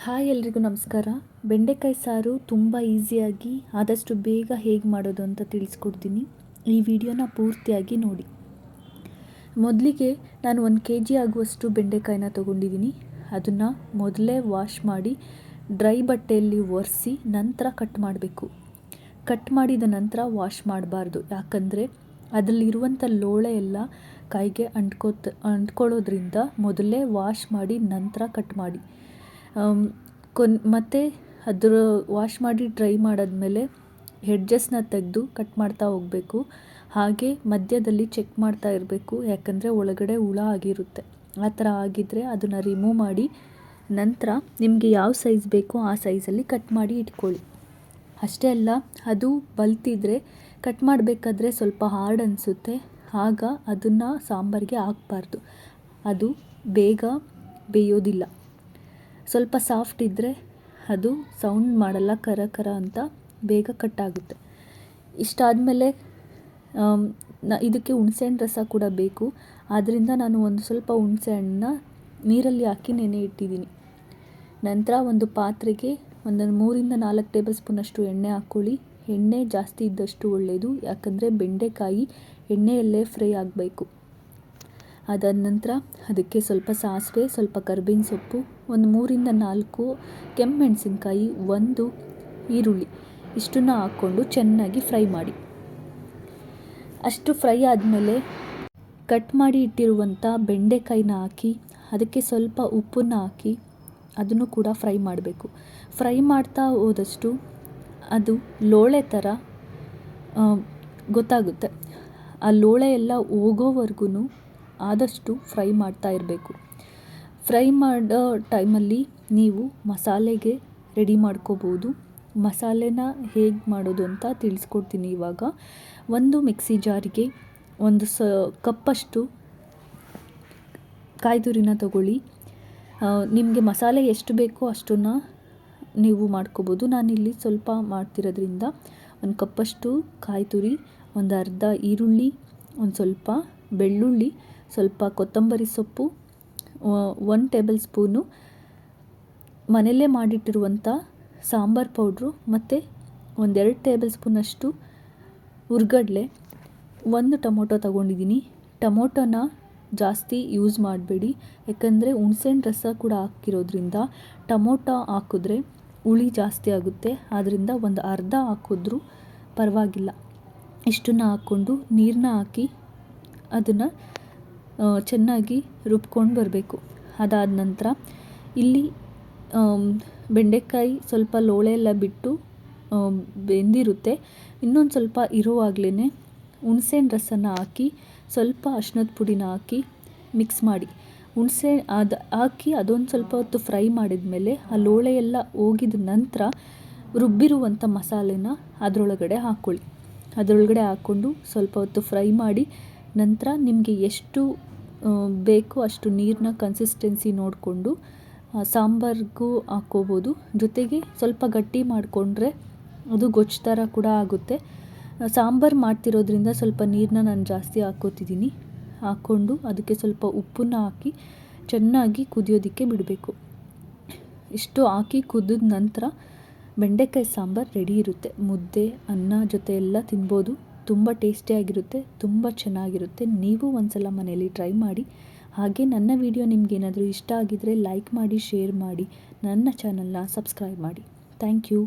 Hi ಎಲ್ರಿಗೂ ನಮಸ್ಕಾರ. ಬೆಂಡೆಕಾಯಿ ಸಾರು ತುಂಬ ಈಸಿಯಾಗಿ ಆದಷ್ಟು ಬೇಗ ಹೇಗೆ ಮಾಡೋದು ಅಂತ ತಿಳಿಸ್ಕೊಡ್ತೀನಿ. ಈ ವಿಡಿಯೋನ ಪೂರ್ತಿಯಾಗಿ ನೋಡಿ. ಮೊದಲಿಗೆ ನಾನು 1 kg ಆಗುವಷ್ಟು ಬೆಂಡೆಕಾಯಿನ ತೊಗೊಂಡಿದ್ದೀನಿ. ಅದನ್ನು ಮೊದಲೇ ವಾಶ್ ಮಾಡಿ ಡ್ರೈ ಬಟ್ಟೆಯಲ್ಲಿ ಒರೆಸಿ ನಂತರ ಕಟ್ ಮಾಡಬೇಕು. ಕಟ್ ಮಾಡಿದ ನಂತರ ವಾಶ್ ಮಾಡಬಾರ್ದು, ಯಾಕಂದರೆ ಅದರಲ್ಲಿರುವಂಥ ಲೋಳೆ ಎಲ್ಲ ಕೈಗೆ ಅಂಟ್ಕೊಳ್ಳೋದ್ರಿಂದ ಮೊದಲೇ ವಾಶ್ ಮಾಡಿ ನಂತರ ಕಟ್ ಮಾಡಿ. ಮತ್ತು ಅದರ ವಾಶ್ ಮಾಡಿ ಡ್ರೈ ಮಾಡಾದ್ಮೇಲೆ ಹೆಡ್ಜಸ್ನ ತೆಗೆದು ಕಟ್ ಮಾಡ್ತಾ ಹೋಗಬೇಕು. ಹಾಗೆ ಮಧ್ಯದಲ್ಲಿ ಚೆಕ್ ಮಾಡ್ತಾ ಇರಬೇಕು, ಯಾಕಂದರೆ ಒಳಗಡೆ ಹುಳ ಆಗಿರುತ್ತೆ. ಆ ಥರ ಆಗಿದ್ದರೆ ಅದನ್ನು ರಿಮೂವ್ ಮಾಡಿ ನಂತರ ನಿಮಗೆ ಯಾವ ಸೈಜ್ ಬೇಕೋ ಆ ಸೈಜಲ್ಲಿ ಕಟ್ ಮಾಡಿ ಇಟ್ಕೊಳ್ಳಿ. ಅಷ್ಟೇ ಅಲ್ಲ, ಅದು ಬಲ್ತಿದ್ರೆ ಕಟ್ ಮಾಡಬೇಕಾದ್ರೆ ಸ್ವಲ್ಪ ಹಾರ್ಡ್ ಅನಿಸುತ್ತೆ, ಆಗ ಅದನ್ನು ಸಾಂಬಾರಿಗೆ ಹಾಕಬಾರ್ದು, ಅದು ಬೇಗ ಬೇಯೋದಿಲ್ಲ. ಸ್ವಲ್ಪ ಸಾಫ್ಟ್ ಇದ್ದರೆ ಅದು ಸೌಂಡ್ ಮಾಡಲ್ಲ, ಕರ ಕರ ಅಂತ ಬೇಗ ಕಟ್ಟಾಗುತ್ತೆ. ಇಷ್ಟಾದಮೇಲೆ ಇದಕ್ಕೆ ಹುಣಸೆಹಣ್ಣು ರಸ ಕೂಡ ಬೇಕು. ಆದ್ದರಿಂದ ನಾನು ಒಂದು ಸ್ವಲ್ಪ ಹುಣಸೆಹಣ್ಣನ್ನ ನೀರಲ್ಲಿ ಹಾಕಿ ನೆನೆ ಇಟ್ಟಿದ್ದೀನಿ. ನಂತರ ಒಂದು ಪಾತ್ರೆಗೆ ಒಂದು 3 - 4 ಟೇಬಲ್ ಸ್ಪೂನಷ್ಟು ಎಣ್ಣೆ ಹಾಕ್ಕೊಳ್ಳಿ. ಎಣ್ಣೆ ಜಾಸ್ತಿ ಇದ್ದಷ್ಟು ಒಳ್ಳೆಯದು, ಯಾಕಂದರೆ ಬೆಂಡೆಕಾಯಿ ಎಣ್ಣೆಯಲ್ಲೇ ಫ್ರೈ ಆಗಬೇಕು. ಅದಾದ ನಂತರ ಅದಕ್ಕೆ ಸ್ವಲ್ಪ ಸಾಸಿವೆ, ಸ್ವಲ್ಪ ಕರಿಬೇವಿನ ಸೊಪ್ಪು, ಒಂದು 3 - 4 ಕೆಂಪುಮೆಣಸಿನ್ಕಾಯಿ, 1 ಈರುಳ್ಳಿ ಇಷ್ಟನ್ನು ಹಾಕ್ಕೊಂಡು ಚೆನ್ನಾಗಿ ಫ್ರೈ ಮಾಡಿ. ಅಷ್ಟು ಫ್ರೈ ಆದಮೇಲೆ ಕಟ್ ಮಾಡಿ ಇಟ್ಟಿರುವಂಥ ಬೆಂಡೆಕಾಯಿನ ಹಾಕಿ ಅದಕ್ಕೆ ಸ್ವಲ್ಪ ಉಪ್ಪನ್ನು ಹಾಕಿ ಅದನ್ನು ಕೂಡ ಫ್ರೈ ಮಾಡಬೇಕು. ಫ್ರೈ ಮಾಡ್ತಾ ಹೋದಷ್ಟು ಅದು ಲೋಳೆ ಥರ ಗೊತ್ತಾಗುತ್ತೆ. ಆ ಲೋಳೆ ಎಲ್ಲ ಹೋಗೋವರೆಗೂ ಆದಷ್ಟು ಫ್ರೈ ಮಾಡ್ತಾ ಇರಬೇಕು. ಫ್ರೈ ಮಾಡೋ ಟೈಮಲ್ಲಿ ನೀವು ಮಸಾಲೆಗೆ ರೆಡಿ ಮಾಡ್ಕೋಬೋದು. ಮಸಾಲೆನ ಹೇಗೆ ಮಾಡೋದು ಅಂತ ತಿಳಿಸ್ಕೊಡ್ತೀನಿ ಇವಾಗ. ಒಂದು ಮಿಕ್ಸಿ ಜಾರಿಗೆ ಒಂದು ಕಪ್ಪಷ್ಟು ಕಾಯಿ ತುರಿನ ತಗೊಳ್ಳಿ. ನಿಮಗೆ ಮಸಾಲೆ ಎಷ್ಟು ಬೇಕೋ ಅಷ್ಟನ್ನು ನೀವು ಮಾಡ್ಕೋಬೋದು. ನಾನಿಲ್ಲಿ ಸ್ವಲ್ಪ ಮಾಡ್ತಿರೋದ್ರಿಂದ ಒಂದು ಕಪ್ಪಷ್ಟು ಕಾಯಿ ತುರಿ, ಒಂದು ಅರ್ಧ ಈರುಳ್ಳಿ, ಒಂದು ಸ್ವಲ್ಪ ಬೆಳ್ಳುಳ್ಳಿ, ಸ್ವಲ್ಪ ಕೊತ್ತಂಬರಿ ಸೊಪ್ಪು, 1 ಟೇಬಲ್ ಸ್ಪೂನು ಮನೆಯಲ್ಲೇ ಮಾಡಿಟ್ಟಿರುವಂಥ ಸಾಂಬಾರು ಪೌಡ್ರು, ಮತ್ತು 1-2 ಟೇಬಲ್ ಸ್ಪೂನಷ್ಟು ಹುರ್ಗಡ್ಲೆ, 1 ಟೊಮೊಟೊ ತಗೊಂಡಿದ್ದೀನಿ. ಟೊಮೊಟೊನ ಜಾಸ್ತಿ ಯೂಸ್ ಮಾಡಬೇಡಿ, ಯಾಕಂದರೆ ಹುಣಸೆಹಣ್ಣು ರಸ ಕೂಡ ಹಾಕಿರೋದ್ರಿಂದ ಟೊಮೊಟೊ ಹಾಕಿದ್ರೆ ಹುಳಿ ಜಾಸ್ತಿ ಆಗುತ್ತೆ. ಆದ್ದರಿಂದ ಒಂದು ಅರ್ಧ ಹಾಕಿದ್ರೂ ಪರವಾಗಿಲ್ಲ. ಇಷ್ಟನ್ನು ಹಾಕ್ಕೊಂಡು ನೀರನ್ನ ಹಾಕಿ ಅದನ್ನು ಚೆನ್ನಾಗಿ ರುಬ್ಕೊಂಡು ಬರಬೇಕು. ಅದಾದ ನಂತರ ಇಲ್ಲಿ ಬೆಂಡೆಕಾಯಿ ಸ್ವಲ್ಪ ಲೋಳೆ ಎಲ್ಲ ಬಿಟ್ಟು ಬೆಂದಿರುತ್ತೆ. ಇನ್ನೊಂದು ಸ್ವಲ್ಪ ಇರುವಾಗಲೇ ಹುಣಸೆಹಣ್ಣು ರಸನ ಹಾಕಿ ಸ್ವಲ್ಪ ಅರಿಶಿಣದ ಪುಡಿನ ಹಾಕಿ ಮಿಕ್ಸ್ ಮಾಡಿ. ಹುಣಸೆ ಅದು ಹಾಕಿ ಅದೊಂದು ಸ್ವಲ್ಪ ಹೊತ್ತು ಫ್ರೈ ಮಾಡಿದ್ಮೇಲೆ ಆ ಲೋಳೆ ಎಲ್ಲ ಹೋಗಿದ ನಂತರ ರುಬ್ಬಿರುವಂಥ ಮಸಾಲೆನ ಅದರೊಳಗಡೆ ಹಾಕ್ಕೊಳ್ಳಿ. ಅದರೊಳಗಡೆ ಹಾಕ್ಕೊಂಡು ಸ್ವಲ್ಪ ಹೊತ್ತು ಫ್ರೈ ಮಾಡಿ ನಂತರ ನಿಮಗೆ ಎಷ್ಟು ಬೇಕೋ ಅಷ್ಟು ನೀರನ್ನ ಕನ್ಸಿಸ್ಟೆನ್ಸಿ ನೋಡಿಕೊಂಡು ಸಾಂಬಾರಿಗೂ ಹಾಕ್ಕೋಬೋದು. ಜೊತೆಗೆ ಸ್ವಲ್ಪ ಗಟ್ಟಿ ಮಾಡಿಕೊಂಡ್ರೆ ಅದು ಗೊಜ್ಜು ಥರ ಕೂಡ ಆಗುತ್ತೆ. ಸಾಂಬಾರು ಮಾಡ್ತಿರೋದ್ರಿಂದ ಸ್ವಲ್ಪ ನೀರನ್ನ ನಾನು ಜಾಸ್ತಿ ಹಾಕ್ಕೋತಿದ್ದೀನಿ. ಹಾಕ್ಕೊಂಡು ಅದಕ್ಕೆ ಸ್ವಲ್ಪ ಉಪ್ಪನ್ನ ಹಾಕಿ ಚೆನ್ನಾಗಿ ಕುದಿಯೋದಕ್ಕೆ ಬಿಡಬೇಕು. ಇಷ್ಟು ಹಾಕಿ ಕುದಿದ ನಂತರ ಬೆಂಡೆಕಾಯಿ ಸಾಂಬಾರು ರೆಡಿ ಇರುತ್ತೆ. ಮುದ್ದೆ, ಅನ್ನ ಜೊತೆ ಎಲ್ಲ ತಿನ್ಬೋದು. ತುಂಬ ಟೇಸ್ಟಿಯಾಗಿರುತ್ತೆ, ತುಂಬ ಚೆನ್ನಾಗಿರುತ್ತೆ. ನೀವು ಒಂದ್ಸಲ ಮನೆಯಲ್ಲಿ ಟ್ರೈ ಮಾಡಿ. ಹಾಗೆ ನನ್ನ ವಿಡಿಯೋ ನಿಮಗೇನಾದರೂ ಇಷ್ಟ ಆಗಿದರೆ ಲೈಕ್ ಮಾಡಿ, ಶೇರ್ ಮಾಡಿ, ನನ್ನ ಚಾನಲ್ನ ಸಬ್ಸ್ಕ್ರೈಬ್ ಮಾಡಿ. Thank you.